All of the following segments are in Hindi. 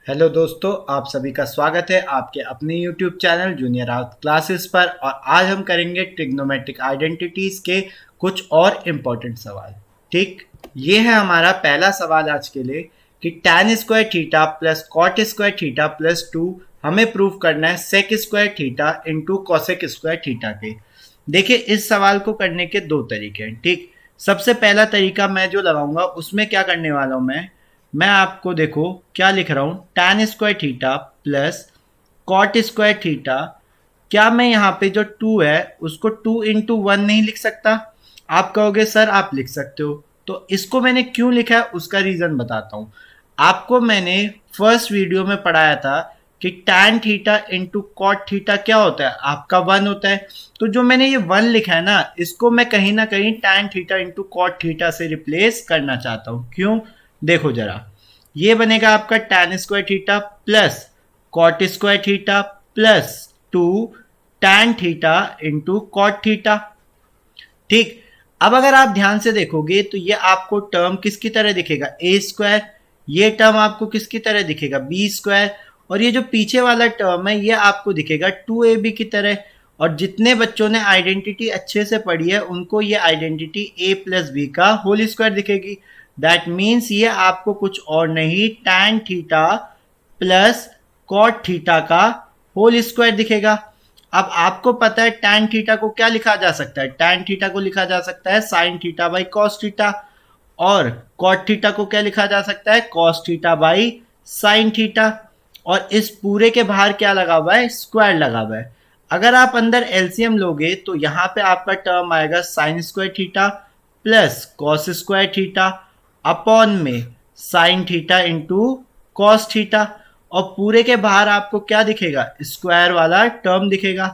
हेलो दोस्तों, आप सभी का स्वागत है आपके अपने YouTube channel junior art classes पर। और आज हम करेंगे ट्रिग्नोमेट्रिक आइडेंटिटीज के कुछ और इम्पोर्टेंट सवाल। ठीक, ये है हमारा पहला सवाल आज के लिए कि tan square theta plus cot square theta plus 2 हमें प्रूव करना है sec square theta into cosec square theta के। देखिए, इस सवाल को करने के दो तरीके हैं। ठीक, सबसे पहला तरीका मैं जो लगाऊंगा उसमें क्या करने वाला हूं, मैं आपको देखो क्या लिख रहा हूं, tan square theta plus cot square theta. क्या मैं यहाँ पे जो 2 है उसको 2 इंटू 1 नहीं लिख सकता? आप कहोगे सर आप लिख सकते हो। तो इसको मैंने क्यों लिखा है उसका रीजन बताता हूँ आपको। मैंने फर्स्ट वीडियो में पढ़ाया था कि tan theta into cot theta क्या होता है, आपका 1 होता है। तो जो मैंने ये 1 लिखा है ना, इसको मैं कहीं ना कहीं tan theta into cot theta से रिप्लेस करना चाहता हूँ। क्यों? देखो जरा, ये बनेगा आपका tan square theta plus cot square theta plus 2 tan theta into cot theta. ठीक, अब अगर आप ध्यान से देखोगे तो ये आपको टर्म किसकी तरह दिखेगा, ए स्क्वायर। ये टर्म आपको किसकी तरह दिखेगा, बी स्क्वायर। और ये जो पीछे वाला टर्म है ये आपको दिखेगा 2ab की तरह। और जितने बच्चों ने आइडेंटिटी अच्छे से पढ़ी है उनको ये आइडेंटिटी a प्लस बी का होल स्क्वायर दिखेगी। दैट मीन्स ये आपको कुछ और नहीं tan theta plus cot theta का होल स्क्वायर दिखेगा। अब आपको पता है tan थीटा को क्या लिखा जा सकता है, tan थीटा को लिखा जा सकता है sin theta by cos theta. और cot थीटा को क्या लिखा जा सकता है, cos theta by sin theta. और इस पूरे के बाहर क्या लगा हुआ है, स्क्वायर लगा हुआ है। अगर आप अंदर एलसीएम लोगे तो यहाँ पे आपका टर्म आएगा sin square theta plus cos square theta upon में sin theta into cos theta. और पूरे के बाहर आपको क्या दिखेगा, स्क्वायर वाला टर्म दिखेगा।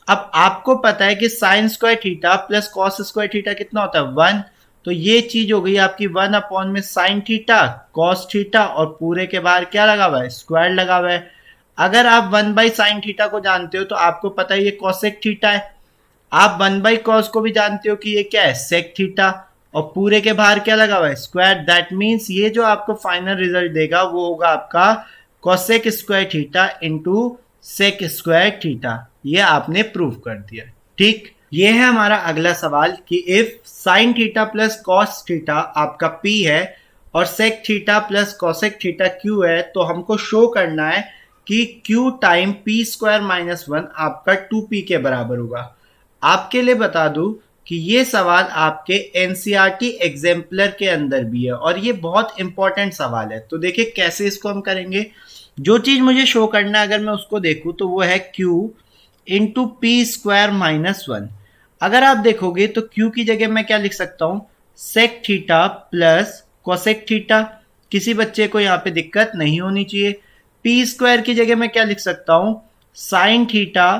अब आपको पता है कि sine square theta plus cos square theta कितना होता है, 1। तो ये चीज हो गई आपकी 1 अपॉन में साइन थीटा कॉस थीटा और पूरे के बाहर क्या लगा हुआ है, स्क्वायर लगा हुआ है। अगर आप 1 बाई साइन थीटा को जानते हो तो आपको पता है ये कॉसेक थीटा है। आप 1 बाई कॉस को भी जानते हो कि ये क्या है, सेक थीटा। और पूरे के बाहर क्या लगा हुआ है, स्क्वायर। दैट मीन्स ये जो आपको फाइनल रिजल्ट देगा वो होगा आपका cosec square theta into sec square theta. ये आपने प्रूव कर दिया। ठीक, ये है हमारा अगला सवाल कि if sine theta plus cos theta आपका p है और sec theta plus cosec theta q है, तो हमको शो करना है कि q time p square minus 1 आपका 2p के बराबर होगा। आपके लिए बता दूं कि ये सवाल आपके एनसीईआरटी एग्जाम्पलर के अंदर भी है और ये बहुत इंपॉर्टेंट सवाल है। तो देखिए कैसे इसको हम करेंगे। जो चीज मुझे शो करना है अगर मैं उसको देखूं तो वो है q into P square minus 1। अगर आप देखोगे तो q की जगह मैं क्या लिख सकता हूं, sec theta plus cosec theta. किसी बच्चे को यहाँ पे दिक्कत नहीं होनी चाहिए। पी स्क्वायर की जगह मैं क्या लिख सकता हूं, sign theta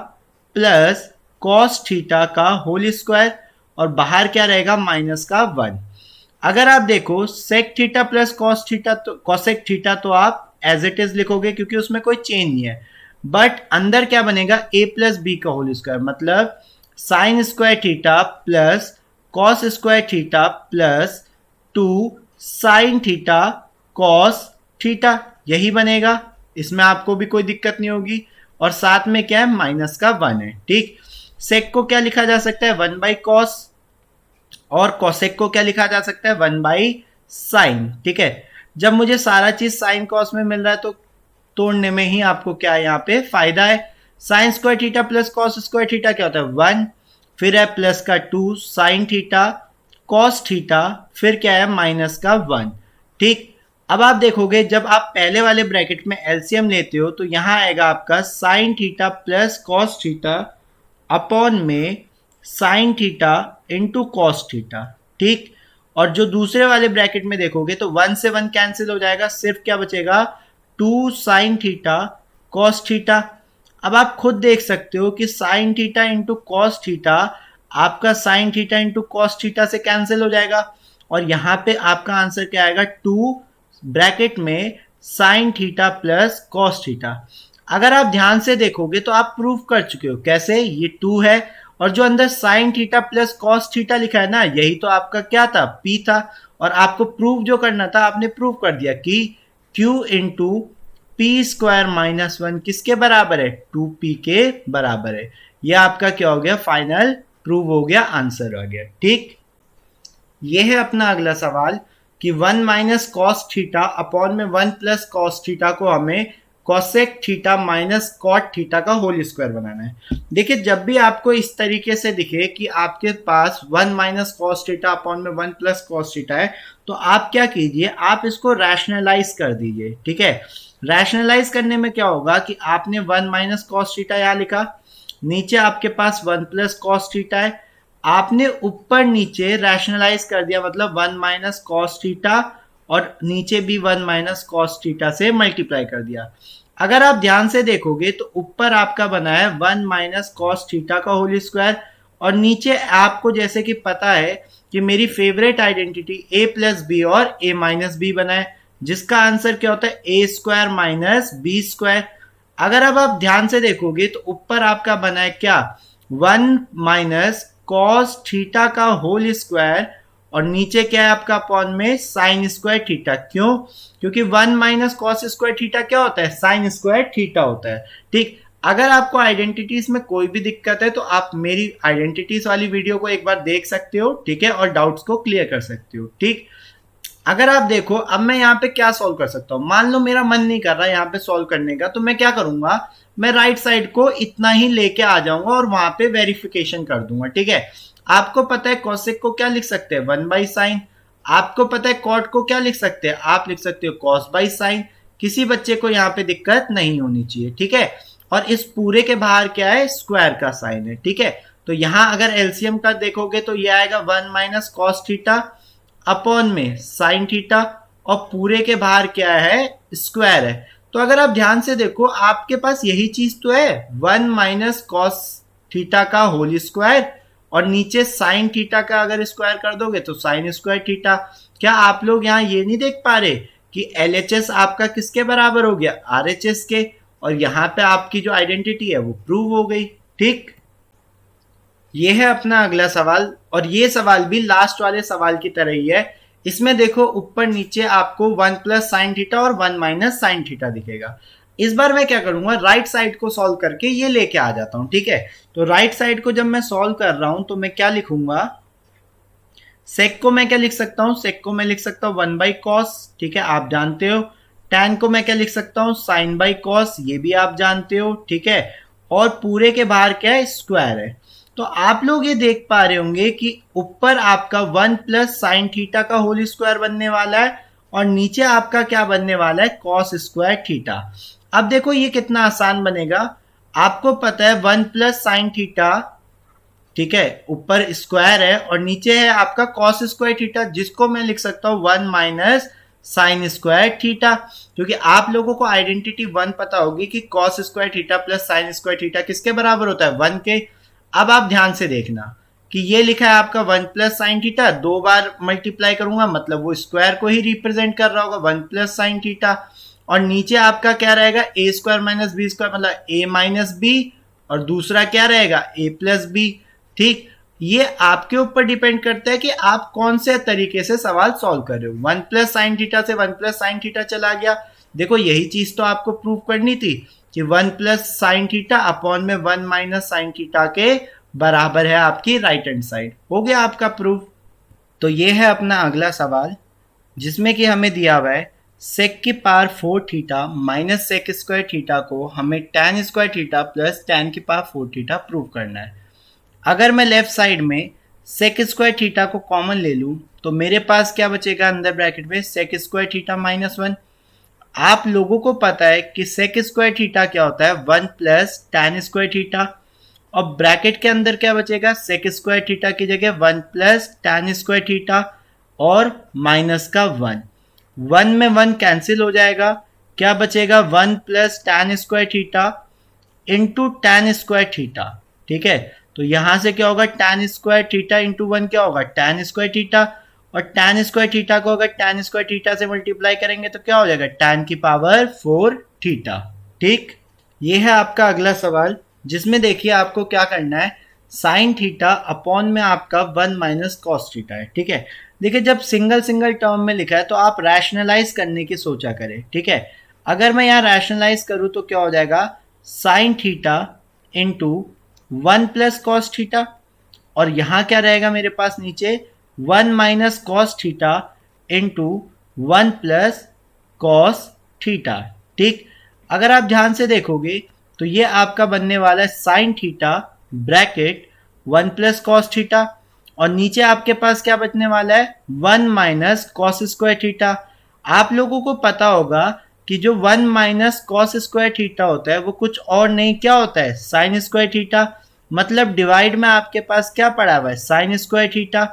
plus cos theta का होल स्क्वायर। और बाहर क्या रहेगा, माइनस का 1। अगर आप देखो sec theta plus cos theta तो कॉसेक थीटा तो आप एज इट इज लिखोगे क्योंकि उसमें कोई चेंज नहीं है। बट अंदर क्या बनेगा, a प्लस बी का होल स्क्वायर, मतलब sign square theta plus cos square theta plus 2 sine theta cos theta, यही बनेगा। इसमें आपको भी कोई दिक्कत नहीं होगी। और साथ में क्या है, माइनस का 1 है। ठीक, सेक को क्या लिखा जा सकता है, 1 बाई कॉस। और कोसेक को क्या लिखा जा सकता है, 1 बाई साइन। ठीक है, जब मुझे सारा चीज साइन कॉस में मिल रहा है तो तोड़ने में ही आपको क्या है, यहाँ पे फायदा है। Sign square theta plus cos square theta क्या होता है, 1। फिर है प्लस का 2 साइन थीटा कॉस थीटा, फिर क्या है माइनस का 1। ठीक, अब आप देखोगे जब आप पहले वाले ब्रैकेट में एलसीएम लेते हो तो यहां आएगा आपका sine theta plus cos theta upon में sine theta into cos theta. ठीक, और जो दूसरे वाले ब्रैकेट में देखोगे तो 1 से 1 कैंसिल हो जाएगा, सिर्फ क्या बचेगा, 2 साइन थीटा कॉस थीटा। अब आप खुद देख सकते हो कि sine theta into cos theta आपका sine theta into cos theta से कैंसिल हो जाएगा। और यहाँ पे आपका आंसर क्या आएगा, 2 ब्रैकेट में sine theta plus cos theta. अगर आप ध्यान से देखोगे तो आप प्रूफ कर चुके हो। कैसे, ये 2 है और जो अंदर sign theta plus cos theta लिखा है ना, यही तो आपका क्या था, p था। और आपको प्रूफ जो करना था आपने प्रूफ कर दिया कि q into P square minus 1 किसके बराबर है, 2p के बराबर है। ये आपका क्या हो गया, फाइनल प्रूव हो गया, आंसर आ गया। ठीक, ये है अपना अगला सवाल कि 1 माइनस कॉस थीटा अपॉन में 1 प्लस कॉस थीटा को हमें cosec theta minus cot theta का होल स्क्वायर बनाना है। देखिए, जब भी आपको इस तरीके से दिखे कि आपके पास 1 माइनस कॉस थीटा अपॉन में 1 प्लस कॉस थीटा है, तो आप क्या कीजिए, आप इसको रैशनलाइज कर दीजिए। ठीक है, रैशनलाइज करने में क्या होगा कि आपने 1 माइनस कॉस थीटा यहाँ लिखा, नीचे आपके पास 1 प्लस कॉस थीटा है, आपने ऊपर नीचे रैशनलाइज कर दिया, मतलब 1 माइनस कॉस थीटा और नीचे भी 1 माइनस कॉस थीटा से मल्टीप्लाई कर दिया। अगर आप ध्यान से देखोगे तो ऊपर आपका बना है 1 माइनस कॉस थीटा का होल स्क्वायर, और नीचे आपको जैसे कि पता है कि मेरी favourite identity a plus B और a माइनस बी बना है, जिसका आंसर क्या होता है, a square minus B square. अगर अब आप ध्यान से देखोगे तो ऊपर आपका बना है क्या, 1 माइनस कॉस थीटा का होल स्क्वायर, और नीचे क्या है आपका अपॉन में साइन स्क्वायर थीटा। क्यों, क्योंकि 1 माइनस कॉस स्क्वायर थीटा क्या होता है, साइन स्क्वायर थीटा होता है। ठीक, अगर आपको आइडेंटिटीज में कोई भी दिक्कत है तो आप मेरी आइडेंटिटीज वाली वीडियो को एक बार देख सकते हो, ठीक है, और डाउट्स को क्लियर कर सकते हो। ठीक, अगर आप देखो, अब मैं यहाँ पे क्या सॉल्व कर सकता हूँ, मान लो मेरा मन नहीं कर रहा यहाँ पे सॉल्व करने का, तो मैं क्या करूंगा, मैं राइट साइड को इतना ही लेके आ जाऊंगा और वहां पे वेरिफिकेशन कर दूंगा। ठीक है, आपको पता है कॉसेक को क्या लिख सकते हैं, 1 बाई साइन। आपको पता है कॉट को क्या लिख सकते हैं, आप लिख सकते हो कॉस बाई साइन। किसी बच्चे को यहाँ पे दिक्कत नहीं होनी चाहिए। ठीक है, और इस पूरे के बाहर क्या है, स्क्वायर का साइन है। ठीक है, तो यहाँ अगर एलसीएम का देखोगे तो ये आएगा 1 माइनस कॉस थीटा अपॉन में साइन थीटा, और पूरे के बाहर क्या है, स्क्वायर है। तो अगर आप ध्यान से देखो, आपके पास यही चीज तो है, 1 माइनस कॉस थीटा का होल स्क्वायर, और नीचे साइन थीटा का अगर स्क्वायर कर दोगे तो साइन स्क्वायर थीटा। क्या आप लोग यहाँ ये नहीं देख पा रहे कि एलएचएस आपका किसके बराबर हो गया, आरएचएस के, और यहाँ पे आपकी जो आइडेंटिटी है वो प्रूव हो गई। ठीक, ये है अपना अगला सवाल, और ये सवाल भी लास्ट वाले सवाल की तरह ही है। इसमें देखो ऊपर नीचे आपको 1 प्लस साइन थीटा और 1 माइनस साइन थीटा दिखेगा। इस बार मैं क्या करूंगा, राइट साइड को सॉल्व करके ये लेके आ जाता हूं। ठीक है, तो राइट साइड को जब मैं सॉल्व कर रहा हूं तो मैं क्या लिखूंगा, सेक को मैं क्या लिख सकता हूं, सेक को मैं लिख सकता हूं 1 बाई कॉस। ठीक है, आप जानते हो। टैन को मैं क्या लिख सकता हूं, साइन बाई कॉस, ये भी आप जानते हो। ठीक है, और पूरे के बाहर क्या है, स्क्वायर है। तो आप लोग ये देख पा रहे होंगे कि ऊपर आपका 1 प्लस साइन थीटा का होल स्क्वायर बनने वाला है, और नीचे आपका क्या बनने वाला है, कॉस स्क्वायर थीटा। अब देखो ये कितना आसान बनेगा, आपको पता है 1 प्लस साइन थीटा, ठीक है, ऊपर स्क्वायर है और नीचे है आपका कॉस स्क्वायर थीटा, जिसको मैं लिख सकता हूं 1 माइनस साइन स्क्वायर थीटा। क्योंकि आप लोगों को आइडेंटिटी 1 पता होगी कि cos square theta plus sine square theta किसके बराबर होता है, 1 के। अब आप ध्यान से देखना कि ये लिखा है आपका 1 प्लस साइन थीटा, 2 बार मल्टीप्लाई करूंगा मतलब वो स्क्वायर को ही रिप्रेजेंट कर रहा होगा, 1 प्लस साइन थीटा। और नीचे आपका क्या रहेगा, ए स्क्वायर माइनस बी स्क्वायर, मतलब ए माइनस बी, और दूसरा क्या रहेगा, ए प्लस बी। ठीक, ये आपके ऊपर डिपेंड करता है कि आप कौन से तरीके से सवाल सॉल्व कर रहे हो। 1 प्लस साइन थीटा से 1 प्लस साइन थीटा चला गया, देखो यही चीज तो आपको प्रूव करनी थी कि 1 प्लस साइन थीटा अपॉन में 1 माइनस साइन थीटा के बराबर है आपकी राइट हैंड साइड। हो गया आपका प्रूफ। तो ये है अपना अगला सवाल, जिसमें कि हमें दिया हुआ है सेक की power 4 theta minus sec square theta को हमें tan square theta plus tan की पावर 4 थीटा प्रूव करना है। अगर मैं लेफ्ट साइड में सेक स्क्वायर थीटा को कॉमन ले लूं तो मेरे पास क्या बचेगा, अंदर ब्रैकेट में सेक स्क्वायर थीटा माइनस 1। आप लोगों को पता है कि सेक स्क्वायर थीटा क्या होता है, 1 प्लस tan स्क्वायर थीटा, और ब्रैकेट के अंदर क्या बचेगा, सेक स्क्वायर थीटा की जगह 1 प्लस tan स्क्वायर थीटा और माइनस का 1, 1 में 1 कैंसिल हो जाएगा, क्या बचेगा 1 plus tan square theta into tan square theta. ठीक है, तो यहां से क्या होगा, tan स्क्वायर थीटा इंटू 1 क्या होगा, tan स्क्वायर थीटा, और tan स्क्वायर थीटा को अगर tan स्क्वायर थीटा से मल्टीप्लाई करेंगे तो क्या हो जाएगा, tan की पावर 4 थीटा। ठीक, ये है आपका अगला सवाल, जिसमें देखिए आपको क्या करना है, साइन थीटा अपॉन में आपका 1 माइनस कॉस थीटा है। ठीक है, देखिए जब सिंगल सिंगल टर्म में लिखा है तो आप रैशनलाइज करने की सोचा करें। ठीक है, अगर मैं यहाँ रैशनलाइज करूँ तो क्या हो जाएगा, sign theta into 1 plus cos theta, और यहाँ क्या रहेगा मेरे पास नीचे 1 minus cos theta into 1 plus cos theta. ठीक, अगर आप ध्यान से देखोगे तो ये आपका बनने वाला है sine theta bracket 1 plus cos theta, और नीचे आपके पास क्या बचने वाला है 1 माइनस कॉस स्क्वायर थीटा। आप लोगों को पता होगा कि जो 1 माइनस कॉस स्क्वायर थीटा होता है वो कुछ और नहीं क्या होता है, साइन स्क्वायर थीटा। मतलब डिवाइड में आपके पास क्या पड़ा हुआ है, साइन स्क्वायर थीटा।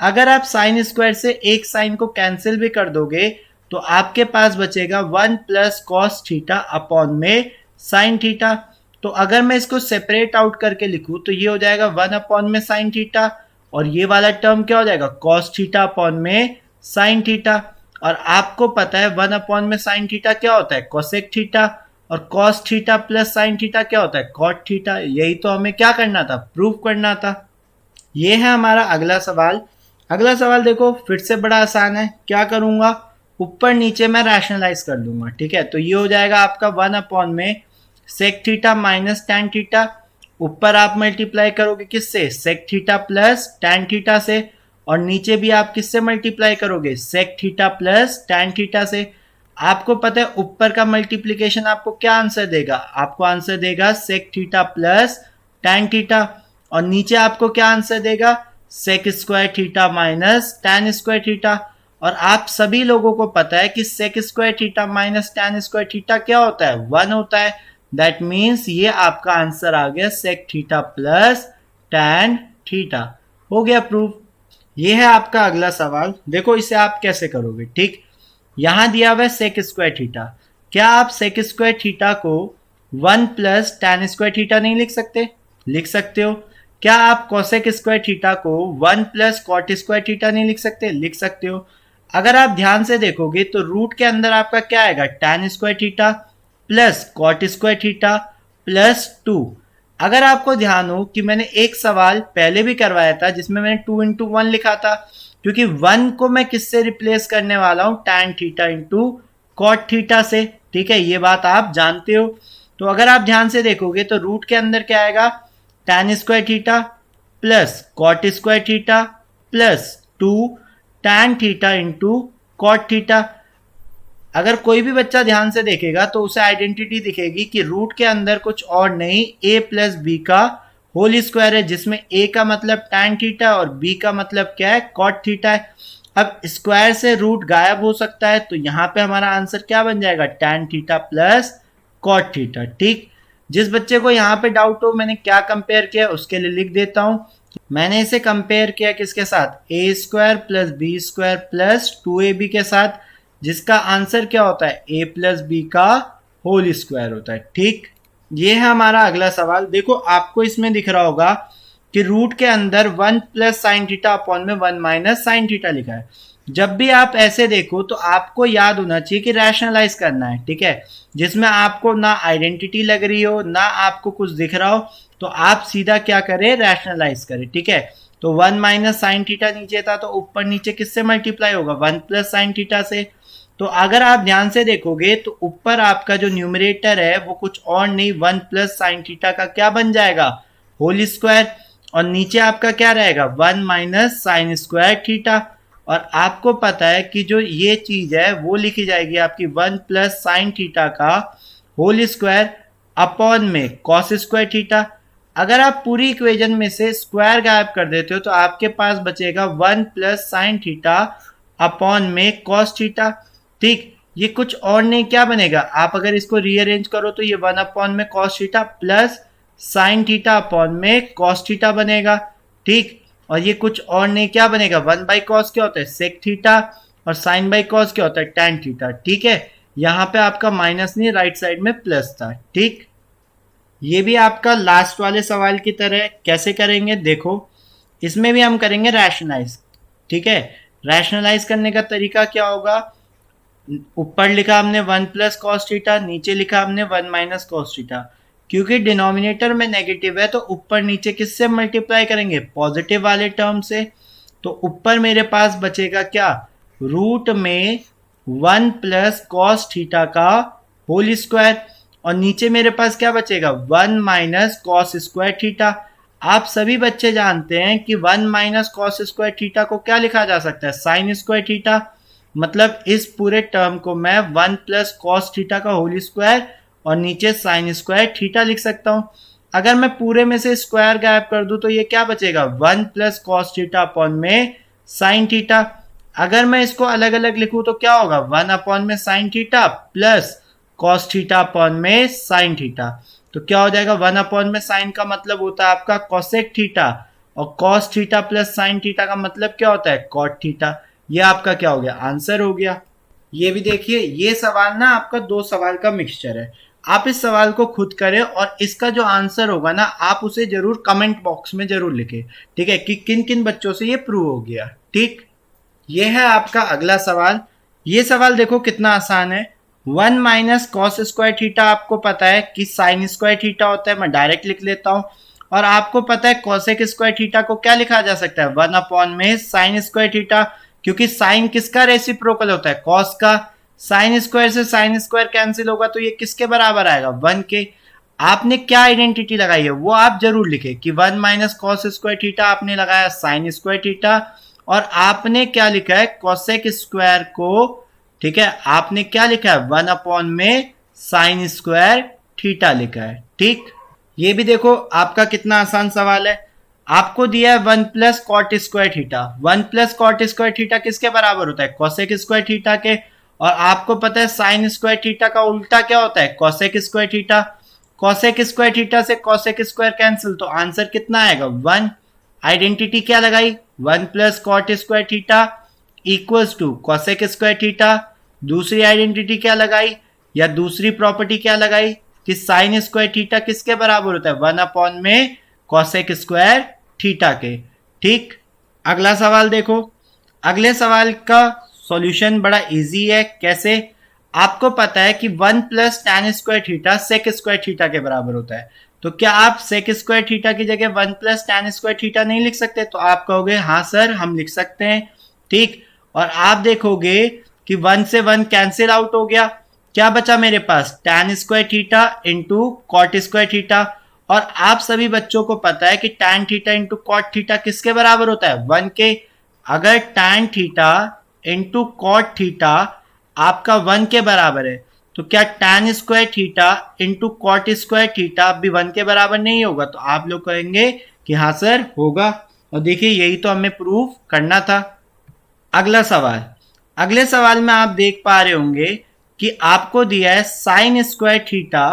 अगर आप साइन स्क्वायर से एक साइन को कैंसिल भी कर दोगे तो आपके पास बचेगा 1 प्लस कॉस थीटा अपॉन में साइन थीटा। तो अगर मैं इसको सेपरेट आउट करके लिखूं तो ये हो जाएगा 1 अपॉन में साइन थीटा, और ये वाला टर्म क्या हो जाएगा, कॉस थीटा अपॉन में साइन थीटा। और आपको पता है 1 अपॉन में साइन थीटा क्या होता है, कोसेक थीटा, और cos theta plus sine theta क्या होता है, कॉट थीटा। यही तो हमें क्या करना था, प्रूव करना था। ये है हमारा अगला सवाल। अगला सवाल देखो फिर से बड़ा आसान है। क्या करूंगा, ऊपर नीचे मैं रैशनलाइज कर लूंगा। ठीक है, तो ये हो जाएगा आपका 1 अपॉन में sec theta minus tan theta. ऊपर आप मल्टीप्लाई करोगे किससे, sec theta plus tan theta से, और नीचे भी आप किससे मल्टीप्लाई करोगे, sec theta plus tan theta से। आपको पता है ऊपर का मल्टीप्लीकेशन आपको क्या आंसर देगा, आपको आंसर देगा sec theta plus tan theta, और नीचे आपको क्या आंसर देगा, sec square theta minus tan square theta. और आप सभी लोगों को पता है कि sec square theta minus tan square theta क्या होता है, 1 होता है। दैट मीन्स ये आपका आंसर आ गया sec theta plus tan theta. हो गया प्रूफ। ये है आपका अगला सवाल। देखो इसे आप कैसे करोगे। ठीक, यहां दिया हुआ है सेक स्क्वायर थीटा। क्या आप सेक स्क्वायर थीटा को 1 प्लस टैन स्क्वायर थीटा नहीं लिख सकते, लिख सकते हो। क्या आप कोसेक स्क्वायर थीटा को 1 प्लस कॉट स्क्वायर थीटा नहीं लिख सकते, लिख सकते हो। अगर आप ध्यान से देखोगे तो रूट के अंदर आपका क्या आएगा, tan square theta plus cot square theta plus 2। अगर आपको ध्यान हो कि मैंने एक सवाल पहले भी करवाया था जिसमें मैंने 2 इंटू 1 लिखा था, क्योंकि 1 को मैं किससे रिप्लेस करने वाला हूं, tan theta into cot theta से। ठीक है, ये बात आप जानते हो। तो अगर आप ध्यान से देखोगे तो रूट के अंदर क्या आएगा, tan square theta plus cot square theta plus 2 tan theta into cot theta. अगर कोई भी बच्चा ध्यान से देखेगा तो उसे आइडेंटिटी दिखेगी कि रूट के अंदर कुछ और नहीं, a प्लस बी का होल स्क्वायर है, जिसमें a का मतलब टैन थीटा और b का मतलब क्या है, कॉट थीटा है। अब स्क्वायर से रूट गायब हो सकता है, तो यहाँ पे हमारा आंसर क्या बन जाएगा, tan theta plus cot theta. ठीक, जिस बच्चे को यहाँ पे डाउट हो मैंने क्या कंपेयर किया उसके लिए लिख देता हूँ। मैंने इसे कंपेयर किया किसके साथ, A square plus B square plus 2ab के साथ, जिसका आंसर क्या होता है, a प्लस बी का होल स्क्वायर होता है। ठीक, ये है हमारा अगला सवाल। देखो आपको इसमें दिख रहा होगा कि रूट के अंदर 1 प्लस साइन थीटा अपॉन में 1 माइनस साइन थीटा लिखा है। जब भी आप ऐसे देखो तो आपको याद होना चाहिए कि रैशनलाइज करना है। ठीक है, जिसमें आपको ना आइडेंटिटी लग रही हो ना आपको कुछ दिख रहा हो, तो आप सीधा क्या करें, रैशनलाइज करें। ठीक है, तो 1 माइनस साइन थीटा नीचे था तो ऊपर नीचे किससे मल्टीप्लाई होगा, 1 प्लस साइन थीटा से। तो अगर आप ध्यान से देखोगे तो ऊपर आपका जो न्यूमरेटर है वो कुछ और नहीं, 1 प्लस साइन थीटा का क्या बन जाएगा, होल स्क्वायर, और नीचे आपका क्या रहेगा, 1 माइनस साइन स्क्वायर थीटा। और आपको पता है कि जो ये चीज है वो लिखी जाएगी आपकी 1 प्लस साइन थीटा का होल स्क्वायर अपॉन में कॉस स्क्वायर थीटा। अगर आप पूरी इक्वेशन में से स्क्वायर गायब कर देते हो तो आपके पास बचेगा 1 प्लस साइन थीटा अपॉन में कॉस थीटा। ठीक, ये कुछ और नहीं क्या बनेगा, आप अगर इसको रीअरेंज करो तो ये 1 अपॉन में cos theta plus sine theta upon में कॉस थीटा बनेगा। ठीक, और ये कुछ और नहीं क्या बनेगा, 1 बाई कॉस क्या होता है, सेक थीटा, और साइन बाई कॉस क्या होता है, टैन थीटा। ठीक है, यहाँ पे आपका माइनस नहीं, राइट साइड में प्लस था। ठीक, ये भी आपका लास्ट वाले सवाल की तरह कैसे करेंगे, देखो इसमें भी हम करेंगे रैशनलाइज। ठीक है, रैशनलाइज करने का तरीका क्या होगा, ऊपर लिखा हमने 1 प्लस कॉस थीटा, नीचे लिखा हमने 1 माइनस कॉस थीटा। क्योंकि डिनोमिनेटर में नेगेटिव है तो ऊपर नीचे किससे मल्टीप्लाई करेंगे, पॉजिटिव वाले टर्म से। तो ऊपर मेरे पास बचेगा क्या, रूट में 1 प्लस कॉस थीटा का होल स्क्वायर, और नीचे मेरे पास क्या बचेगा 1 माइनस कॉस स्क्वायर थीटा। आप सभी बच्चे जानते हैं कि 1 माइनस कॉस स्क्वायर थीटा को क्या लिखा जा सकता है, साइन स्क्वायर थीटा। मतलब इस पूरे टर्म को मैं 1 प्लस कॉस थीटा का होल स्क्वायर और नीचे साइन स्क्वायर थीटा लिख सकता हूं। अगर मैं पूरे में से स्क्वायर गायब कर दूं तो ये क्या बचेगा 1 प्लस कॉस थीटा अपॉन में साइन थीटा। अगर मैं इसको अलग अलग लिखूं तो क्या होगा 1 अपॉन में sine theta plus cos theta upon में साइन थीटा। तो क्या हो जाएगा 1 अपॉन में साइन का मतलब होता है आपका कोसेक थीटा, और cos theta plus sine theta का मतलब क्या होता है कॉट थीटा। ये आपका क्या हो गया आंसर हो गया। ये भी देखिए, ये सवाल ना आपका दो सवाल का मिक्सचर है। आप इस सवाल को खुद करें और इसका जो आंसर होगा ना आप उसे जरूर कमेंट बॉक्स में जरूर लिखें, ठीक है, कि किन किन बच्चों से ये प्रूव हो गया। ठीक, ये है आपका अगला सवाल। ये सवाल देखो कितना आसान है। 1 माइनस कॉस स्क्वायर थीटा आपको पता है कि साइन स्क्वायर थीटा होता है, मैं डायरेक्ट लिख लेता हूं। और आपको पता है कोसेक स्क्वायर थीटा को क्या लिखा जा सकता है 1 अपॉन में साइन स्क्वायर थीटा, क्योंकि साइन किसका रेसिप्रोकल होता है कॉस का। साइन स्क्वायर से साइन स्क्वायर कैंसिल होगा तो ये किसके बराबर आएगा 1 के। आपने क्या आइडेंटिटी लगाई है वो आप जरूर लिखे कि 1 माइनस कॉस स्क्वायर थीटा आपने लगाया साइन स्क्वायर थीटा, और आपने क्या लिखा है कोसेक स्क्वायर को, ठीक है, आपने क्या लिखा है 1 अपॉन में साइन स्क्वायर थीटा लिखा है। ठीक, ये भी देखो आपका कितना आसान सवाल है। आपको दिया है 1 plus cot square theta. 1 plus cot square theta किसके बराबर होता है कोसेक स्क्वायर थीटा के, और आपको पता है साइन स्क्वायर थीटा का उल्टा क्या होता है cosec square theta. Cosec square theta से कोसेक स्क्वायर कैंसिल, तो आंसर कितना आएगा 1। आइडेंटिटी क्या लगाई 1 plus cot square theta equals to cosec square theta. दूसरी आइडेंटिटी क्या लगाई या दूसरी प्रॉपर्टी क्या लगाई कि साइन स्क्वायर थीटा किसके बराबर होता है 1 अपॉन में कोसेक स्क्वायर थीटा के। ठीक, अगला सवाल देखो। अगले सवाल का सॉल्यूशन बड़ा इजी है। कैसे, आपको पता है कि 1 plus tan square theta sec square theta के बराबर होता है। तो क्या आप सेक स्क्वायर थीटा की जगह 1 प्लस टैन स्क्वायर थीटा नहीं लिख सकते? तो आप कहोगे हाँ सर हम लिख सकते हैं। ठीक, और आप देखोगे कि 1 से 1 कैंसिल आउट हो गया, क्या बचा मेरे पास tan square theta into cot square theta. और आप सभी बच्चों को पता है कि tan theta into cot theta किसके बराबर होता है 1 के। अगर tan theta into cot theta आपका 1 के बराबर है तो क्या tan square theta into cot square theta भी 1 के बराबर नहीं होगा? तो आप लोग कहेंगे कि हाँ सर होगा। और देखिए यही तो हमें प्रूफ करना था। अगला सवाल, अगले सवाल में आप देख पा रहे होंगे कि आपको दिया है sign square theta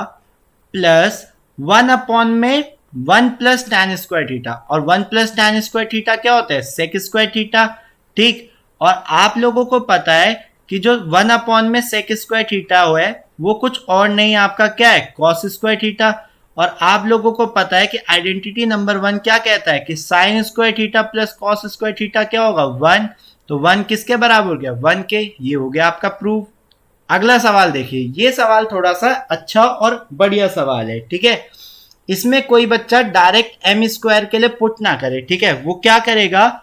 plus 1 upon में 1 प्लस टैन स्क्वायर थीटा, और 1 प्लस टैन स्क्वायर थीटा क्या होता है सेक स्क्वायर थीटा। ठीक, और आप लोगों को पता है कि जो 1 अपॉन में सेक स्क्वायर थीटा है वो कुछ और नहीं आपका क्या है कॉस स्क्वायर थीटा। और आप लोगों को पता है कि आइडेंटिटी नंबर 1 क्या कहता है कि sine square theta plus cos square theta क्या होगा 1। तो 1 किसके बराबर हो गया 1 के। ये हो गया आपका प्रूफ। अगला सवाल देखिए, ये सवाल थोड़ा सा अच्छा और बढ़िया सवाल है। ठीक है, इसमें कोई बच्चा डायरेक्ट एम स्क्वायर के लिए पुट ना करे। ठीक है, वो क्या करेगा,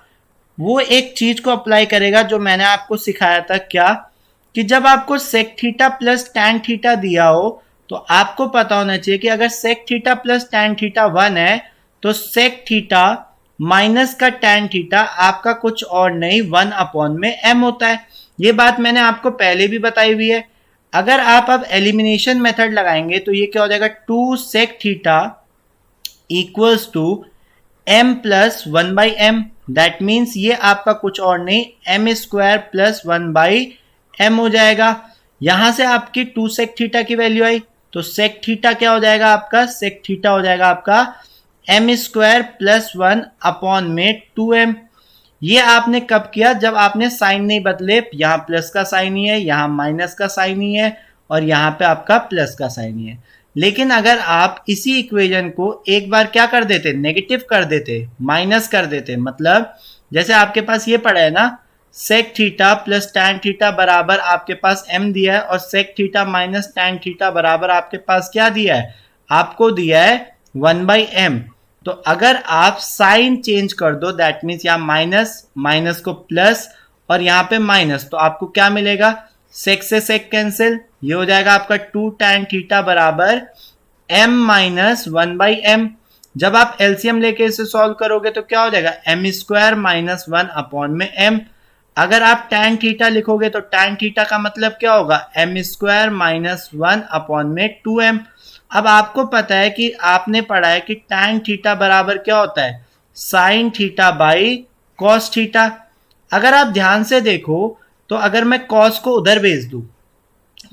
वो एक चीज को अप्लाई करेगा जो मैंने आपको सिखाया था, क्या कि जब आपको sec theta plus tan theta दिया हो तो आपको पता होना चाहिए कि अगर sec theta plus tan theta 1 है तो सेक थीटा माइनस का टैन थीटा आपका कुछ और नहीं 1 अपॉन में एम होता है। ये बात मैंने आपको पहले भी बताई हुई है। अगर आप अब एलिमिनेशन मेथड लगाएंगे तो ये क्या हो जाएगा 2 sec theta equals to M plus 1 by M. That means ये आपका कुछ और नहीं M square plus 1 by M हो जाएगा। यहां से आपकी 2 सेक थीटा की वैल्यू आई तो सेक थीटा क्या हो जाएगा आपका, सेक थीटा हो जाएगा आपका एम स्क्वायर प्लस 1 अपॉन में 2m। ये आपने कब किया, जब आपने साइन नहीं बदले, यहाँ प्लस का साइन ही है, यहाँ माइनस का साइन ही है, और यहाँ पे आपका प्लस का साइन ही है। लेकिन अगर आप इसी इक्वेशन को एक बार क्या कर देते, नेगेटिव कर देते, माइनस कर देते, मतलब जैसे आपके पास ये पड़ा है ना sec theta plus tan theta बराबर आपके पास m दिया है, और sec theta minus tan theta बराबर आपके पास क्या दिया है, आपको दिया है 1 बाई एम। तो अगर आप साइन चेंज कर दो दैट मीन्स यहाँ माइनस, माइनस को प्लस और यहाँ पे माइनस, तो आपको क्या मिलेगा, सेक से सेक कैंसिल, ये हो जाएगा आपका 2 tan थीटा बराबर m माइनस 1/m। जब आप एलसीएम लेके इसे सॉल्व करोगे तो क्या हो जाएगा, m स्क्वायर माइनस 1 अपॉन में m। अगर आप tan थीटा लिखोगे तो tan थीटा का मतलब क्या होगा, m स्क्वायर माइनस 1 अपॉन में 2m। अब आपको पता है कि आपने पढ़ा है कि tan थीटा बराबर क्या होता है, sin theta by cos theta. अगर आप ध्यान से देखो तो अगर मैं cos को उधर भेज दूं,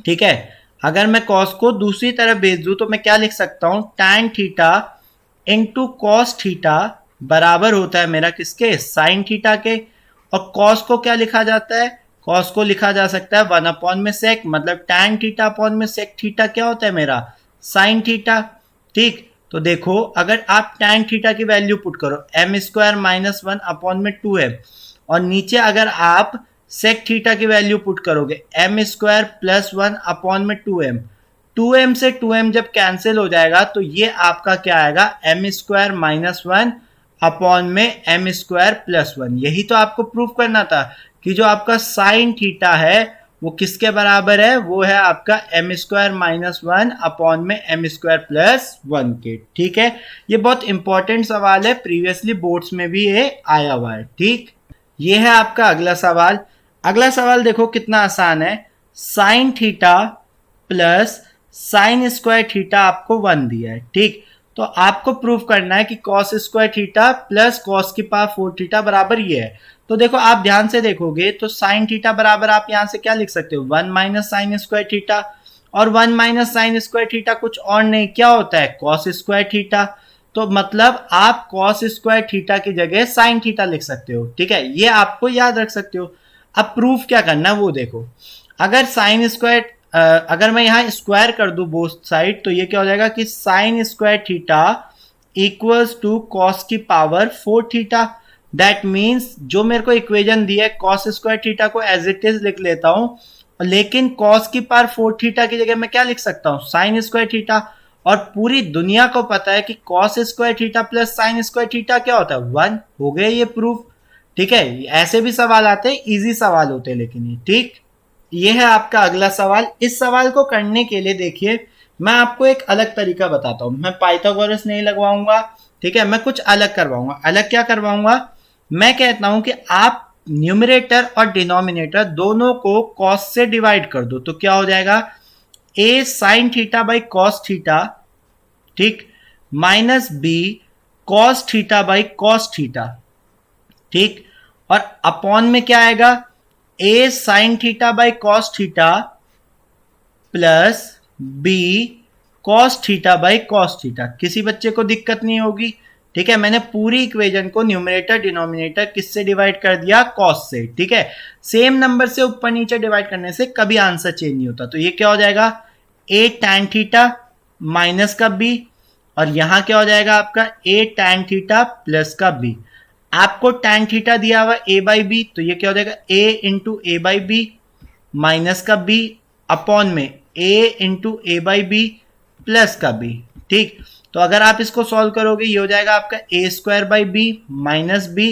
ठीक है, अगर मैं cos को दूसरी तरफ भेज दूं तो मैं क्या लिख सकता हूं, tan theta into cos theta बराबर होता है मेरा किसके, साइन थीटा के। और cos को क्या लिखा जाता है, cos को लिखा जा सकता है 1 अपॉन में सेक, मतलब tan थीटा अपॉन में सेक थीटा क्या होता है मेरा, साइन थीटा। ठीक, तो देखो अगर आप tan थीटा की वैल्यू पुट करो m स्क्वायर माइनस 1 अपॉन में 2m, और नीचे अगर आप सेक थीटा की वैल्यू पुट करोगे m स्क्वायर प्लस 1 अपॉन में 2m, 2m से 2m जब कैंसिल हो जाएगा तो ये आपका क्या आएगा, m स्क्वायर माइनस 1 अपॉन में m स्क्वायर प्लस 1। यही तो आपको प्रूव करना था कि जो आपका साइन थीटा है वो किसके बराबर है, वो है आपका m स्क्वायर माइनस 1 अपॉन में m स्क्वायर प्लस 1 के। ठीक है, ये बहुत इंपॉर्टेंट सवाल है, प्रीवियसली बोर्ड्स में भी ये आया हुआ है। ठीक, ये है आपका अगला सवाल। अगला सवाल देखो कितना आसान है, sign theta plus sine square theta आपको 1 दिया है। ठीक, तो आपको प्रूव करना है कि cos square theta plus cos की पावर 4 थीटा बराबर ये है। तो देखो आप ध्यान से देखोगे तो साइन थीटा बराबर आप यहां से क्या लिख सकते हो, 1 माइनस साइन स्क्वायर थीटा, और 1 माइनस साइन स्क्वायर थीटा कुछ और नहीं क्या होता है, कॉस स्क्वायर थीटा। तो मतलब आप कॉस स्क्वायर थीटा की जगह साइन थीटा लिख सकते हो। ठीक है, ये आपको याद रख सकते हो। अब प्रूफ क्या करना है वो देखो, अगर साइन स्क्वायर अगर मैं यहाँ स्क्वायर कर दूं बोथ साइड तो ये क्या हो जाएगा कि sine square theta equals to cos की पावर 4 थीटा। दैट मीन्स जो मेरे को इक्वेशन दिया है कॉस स्क्वायर थीटा को एज इट इज लिख लेता हूं, लेकिन कॉस की पावर 4 थीटा की जगह मैं क्या लिख सकता हूं, साइन स्क्वायर थीटा। और पूरी दुनिया को पता है कि cos square theta plus sine square theta क्या होता है, 1। हो गया ये प्रूफ। ठीक है, ऐसे भी सवाल आते हैं, इजी सवाल होते हैं लेकिन ये। ठीक, ये है आपका अगला सवाल। इस सवाल को करने के लिए देखिए मैं आपको एक अलग तरीका बताता हूं, मैं पाइथागोरस नहीं लगवाऊंगा, ठीक है, मैं कुछ अलग करवाऊंगा। अलग क्या करवाऊंगा, मैं कहता हूं कि आप न्यूमरेटर और डिनोमिनेटर दोनों को कॉस से डिवाइड कर दो, तो क्या हो जाएगा, A sine theta by cos theta, ठीक, minus B cos theta by cos theta. ठीक, और अपॉन में क्या आएगा, A sine theta by cos theta plus B cos theta by cos theta. किसी बच्चे को दिक्कत नहीं होगी। ठीक है, मैंने पूरी इक्वेशन को न्यूमरेटर डिनोमिनेटर किससे डिवाइड कर दिया, कॉस से। ठीक है, सेम नंबर से ऊपर नीचे डिवाइड करने से कभी आंसर चेंज नहीं होता। तो ये क्या हो जाएगा, ए टैन थीटा माइनस का बी, और यहां क्या हो जाएगा आपका ए टैन थीटा प्लस का बी। आपको टैन थीटा दिया हुआ ए बाई बी, तो ये क्या हो जाएगा, A into A by B minus का बी अपॉन में A into A by B plus का बी। ठीक, तो अगर आप इसको सॉल्व करोगे ये हो जाएगा आपका A square by B minus B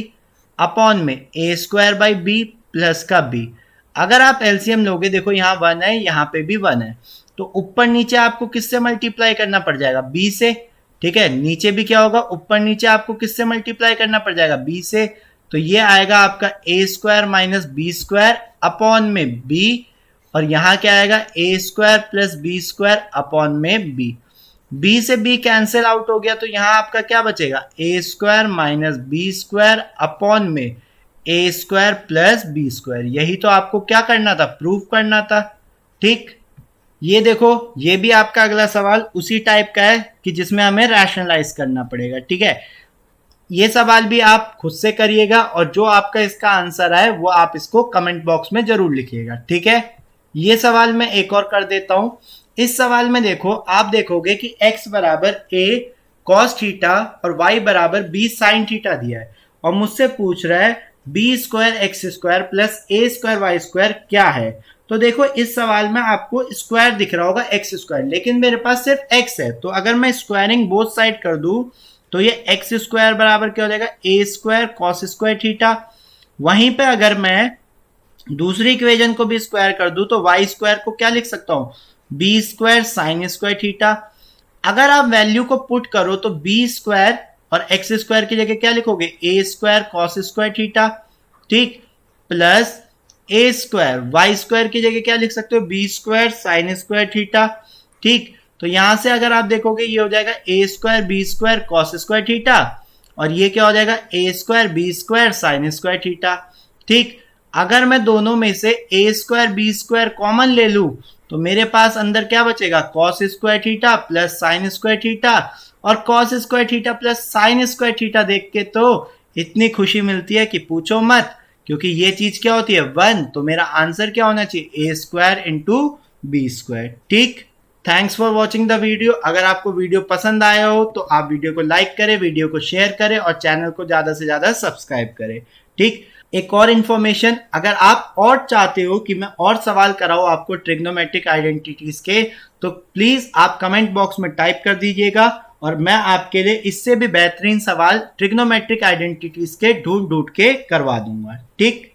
upon में A square by B plus का बी। अगर आप एलसीएम लोगे, देखो यहाँ 1 है, यहाँ पे भी 1 है, तो ऊपर नीचे आपको किससे मल्टीप्लाई करना पड़ जाएगा, बी से। ठीक है, नीचे भी क्या होगा, ऊपर नीचे आपको किससे मल्टीप्लाई करना पड़ जाएगा, बी से। तो ये आएगा आपका A square minus B square upon में बी, और यहां क्या आएगा, A square plus B square upon में बी। बी से बी कैंसिल आउट हो गया, तो यहां आपका क्या बचेगा, A square minus B square upon में A square plus B square. यही तो आपको क्या करना था, प्रूफ करना था। ठीक, ये देखो ये भी आपका अगला सवाल उसी टाइप का है कि जिसमें हमें रैशनलाइज करना पड़ेगा। ठीक है, ये सवाल भी आप खुद से करिएगा, और जो आपका इसका आंसर आए वो आप इसको कमेंट बॉक्स में जरूर लिखिएगा। ठीक है, ये सवाल मैं एक और कर देता हूं। इस सवाल में देखो आप देखोगे कि x बराबर a cos थीटा और y बराबर b sin थीटा दिया है, और मुझसे पूछ रहा है b square X square plus a square Y square क्या है। तो देखो इस सवाल में आपको स्क्वायर दिख रहा होगा एक्स स्क्वायर, लेकिन मेरे पास सिर्फ x है, तो अगर मैं स्क्वायरिंग बोथ साइड कर दूं तो ये एक्स स्क्वायर बराबर क्या हो जाएगा, a square cos square theta. वहीं पे अगर मैं दूसरी इक्वेशन को भी स्क्वायर कर दूं तो वाई स्क्वायर को क्या लिख सकता हूं, B square sine square theta. अगर आप वैल्यू को पुट करो तो बी स्क्वायर और एक्स स्क्वायर की जगह क्या लिखोगे, A square cos square theta, ठीक, plus A square Y square की जगह क्या लिख सकते हो, B square sine square theta, ठीक। तो यहां से अगर आप देखोगे ये हो जाएगा A square B square cos square theta, और ये क्या हो जाएगा, A square B square sine square theta, ठीक। अगर मैं दोनों में से A square B square common ले लूं तो मेरे पास अंदर क्या बचेगा, cos square theta plus sine square theta, और cos square theta plus sine square theta देख के तो इतनी खुशी मिलती है कि पूछो मत, क्योंकि ये चीज क्या होती है, 1। तो मेरा आंसर क्या होना चाहिए, ए स्क्वायर इंटू बी स्क्वायर, ठीक। Thanks for watching the video. अगर आपको वीडियो पसंद आया हो तो आप वीडियो को लाइक करें, वीडियो को शेयर करें और चैनल को ज्यादा से ज्यादा सब्सक्राइब करें, ठीक। एक और इन्फॉर्मेशन, अगर आप और चाहते हो कि मैं और सवाल कराऊं आपको ट्रिग्नोमेट्रिक आइडेंटिटीज के, तो प्लीज आप कमेंट बॉक्स में टाइप कर दीजिएगा और मैं आपके लिए इससे भी बेहतरीन सवाल ट्रिग्नोमेट्रिक आइडेंटिटीज के ढूंढ ढूंढ के करवा दूंगा, ठीक।